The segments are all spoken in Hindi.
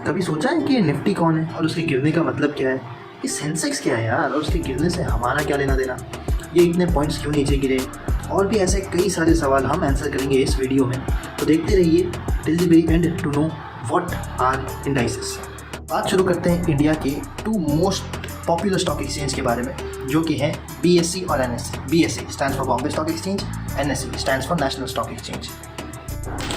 कभी सोचा है कि ये निफ्टी कौन है और उसके गिरने का मतलब क्या है? ये सेंसेक्स क्या है यार, और उसके गिरने से हमारा क्या लेना देना? ये इतने पॉइंट्स क्यों नीचे गिरे? और भी ऐसे कई सारे सवाल हम आंसर करेंगे इस वीडियो में, तो देखते रहिए till the very end to know what are indices. बात शुरू करते हैं इंडिया के 2 मोस्ट पॉपुलर स्टॉक एक्सचेंज के बारे में, जो कि हैं BSE और NSE। BSE stands for Bombay stock exchange, NSE stands for national stock exchange.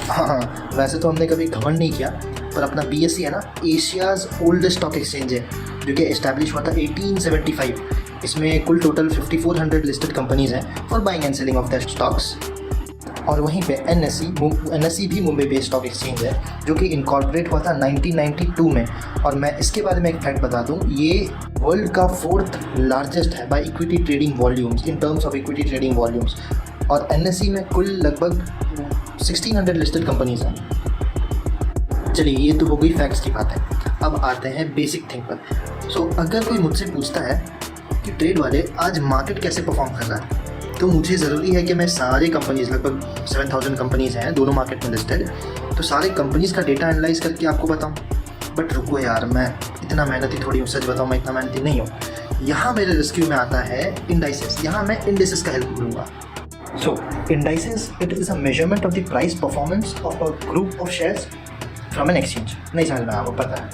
हाँ, वैसे तो हमने कभी घमंड नहीं किया, पर अपना BSE है ना, एशियाज़ ओल्डेस्ट स्टॉक एक्सचेंज है, जो कि इस्टेब्लिश हुआ था 1875। इसमें कुल टोटल 5400 लिस्टेड कंपनीज़ हैं for buying and selling of the stocks. और वहीं पे NSE भी मुंबई बेस्ड स्टॉक एक्सचेंज है, जो कि इनकॉर्पोरेट हुआ था 1992 में। और मैं इसके बारे में एक फैक्ट बता दूं, ये वर्ल्ड का 4th लार्जेस्ट है by equity trading volumes, in terms of equity trading volumes. और NSE में कुल लगभग 1600 लिस्टेड कंपनीज़ हैं। चलिए, ये तो हो गई फैक्ट्स की बात है। अब आते हैं बेसिक थिंग पर। सो अगर कोई मुझसे पूछता है कि ट्रेड वाले आज मार्केट कैसे परफॉर्म कर रहा है, तो मुझे ज़रूरी है कि मैं सारे कंपनीज़, लगभग 7000 कंपनीज़ हैं दोनों मार्केट में लिस्टेड, तो सारे कंपनीज़ का डेटा एनालाइज करके आपको बताऊं। बट रुको यार, मैं इतना मेहनती थोड़ी हूँ, सच बताऊँ मैं इतना मेहनती नहीं हूँ। यहाँ मेरे रेस्क्यू में आता है इंडाइसेस। यहाँ मैं इंडाइसेस का हेल्प लूँगा। So indices, it is a measurement of the price performance of a group of shares from an exchange. नहीं समझ में आपको पता है,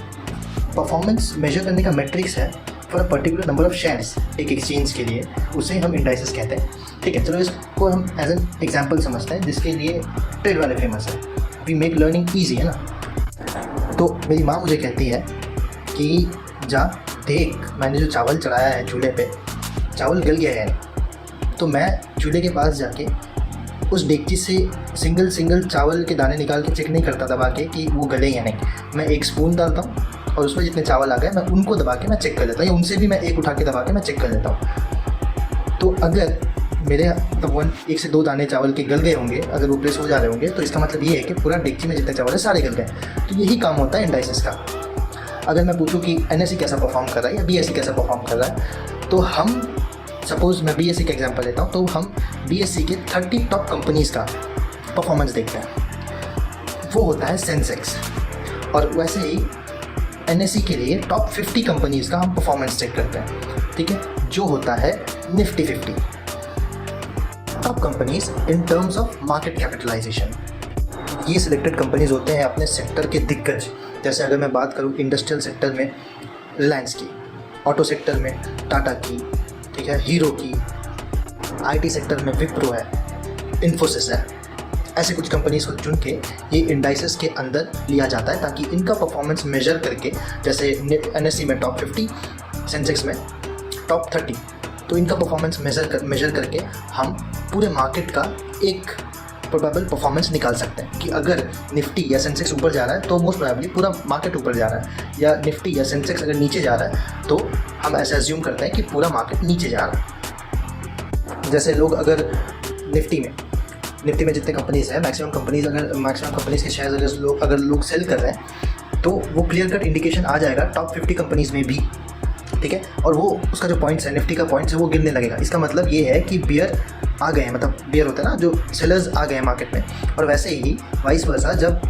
परफॉर्मेंस मेजर करने का मैट्रिक्स है for a particular number of shares एक एक्सचेंज के लिए, उसे हम इंडाइसेस कहते हैं। ठीक है, चलो इसको हम एज एन एग्जाम्पल समझते हैं, जिसके लिए ट्रेड वाले फेमस है। वी मेक लर्निंग ईजी, है ना। तो मेरी माँ मुझे कहती है कि जा देख, मैंने जो चावल चढ़ाया है चूल्हे पे, चावल गल गया है। तो मैं चूल्हे के पास जाके उस डेगची से सिंगल चावल के दाने निकाल के चेक नहीं करता दबा के कि वो गले या नहीं। मैं एक स्पून डालता हूँ और उसमें जितने चावल आ गए मैं उनको दबा के मैं चेक कर लेता हूँ, या उनसे भी मैं एक उठा के दबा के मैं चेक कर लेता हूँ। तो अगर मेरे तब 1 से 2 दाने चावल के गल गए होंगे, अगर वो प्रेस हो जा रहे होंगे, तो इसका मतलब ये है कि पूरा डेगची में जितने चावल है सारे गल गए। तो यही काम होता है इंडाइसेस का। अगर मैं पूछूं कि NSE कैसा परफॉर्म कर रहा है या BSE कैसा परफॉर्म कर रहा है, तो हम सपोज़ मैं BSE का एग्जांपल लेता हूं, तो हम BSE के 30 टॉप कंपनीज़ का परफॉर्मेंस देखते हैं। वो होता है सेंसेक्स। और वैसे ही NSE के लिए टॉप 50 कंपनीज़ का हम परफॉर्मेंस चेक करते हैं, ठीक है, जो होता है Nifty 50 top companies in terms of market capitalisation. ये सिलेक्टेड कंपनीज होते हैं अपने सेक्टर के दिग्गज। जैसे अगर मैं बात करूँ इंडस्ट्रियल सेक्टर में रिलायंस की, ऑटो सेक्टर में टाटा की, ठीक है, हीरो की, IT सेक्टर में विप्रो है, इन्फोसिस है। ऐसे कुछ कंपनीज को चुन के ये इंडाइसेस के अंदर लिया जाता है, ताकि इनका परफॉर्मेंस मेजर करके, जैसे NSE में टॉप 50, सेंसेक्स में टॉप 30, तो इनका परफॉर्मेंस मेजर करके हम पूरे मार्केट का एक प्रोबेबल परफॉर्मेंस निकाल सकते हैं कि अगर निफ्टी या सेंसेक्स ऊपर जा रहा है तो मोस्ट प्रोबेबली पूरा मार्केट ऊपर जा रहा है, या निफ्टी या सेंसेक्स अगर नीचे जा रहा है तो हम ऐसा अज्यूम करते हैं कि पूरा मार्केट नीचे जा रहा है। जैसे लोग अगर निफ्टी में जितने कंपनीज़ हैं, मैक्सिमम कंपनीज़ के शेयर्स अगर लोग सेल कर रहे हैं, तो वो क्लियर कट इंडिकेशन आ जाएगा टॉप 50 कंपनीज़ में भी, ठीक है। और वो उसका जो पॉइंट्स है, निफ्टी का पॉइंट्स है, वो गिरने लगेगा। इसका मतलब ये है कि बियर आ गए हैं, मतलब बियर होता है ना, जो सेलर्स आ गए हैं मार्केट में। और वैसे ही वाइस वर्सा, जब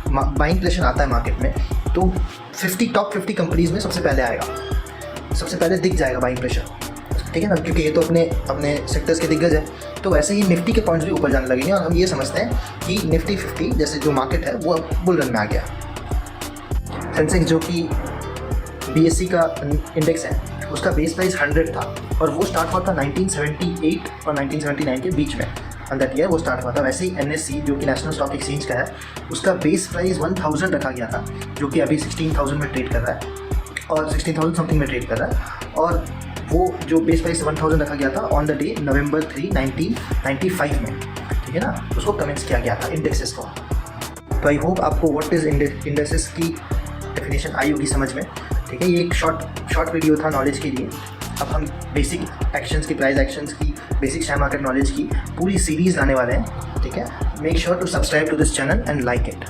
बाइंग प्रेशर आता है मार्केट में, तो टॉप 50 कंपनीज़ में सबसे पहले आएगा, सबसे पहले दिख जाएगा बाइंग प्रेशर, ठीक है ना, क्योंकि ये तो अपने सेक्टर्स के दिग्गज है। तो वैसे ही निफ्टी के पॉइंट्स भी ऊपर जाने लगेंगे, और हम ये समझते हैं कि निफ्टी 50 जैसे जो मार्केट है वो बुल रन में आ गया। सेंसेक्स जो कि BSE का इंडेक्स है, उसका बेस प्राइस 100 था, और वो स्टार्ट हुआ था 1978 और 1979 के बीच में, एंड दैट ईयर वो स्टार्ट हुआ था। वैसे ही NSE जो कि नेशनल स्टॉक एक्सचेंज का है, उसका बेस प्राइस 1000 रखा गया था, जो कि अभी 16000 में ट्रेड कर रहा है, और 16000 समथिंग में ट्रेड कर रहा है। और वो जो बेस प्राइस 1000 रखा गया था ऑन द डे November 3, 1995 में, ठीक है ना, उसको कमेंट्स किया गया था इंडेक्सेस को। तो आई होप आपको व्हाट इज़ इंडेक्सेस की डेफिनेशन आई होगी समझ में, ठीक है। ये एक शॉर्ट वीडियो था नॉलेज के लिए। अब हम बेसिक एक्शंस की, प्राइस एक्शंस की, बेसिक शेयर मार्केट नॉलेज की पूरी सीरीज़ लाने वाले हैं, ठीक है। Make sure to subscribe to this channel and like it.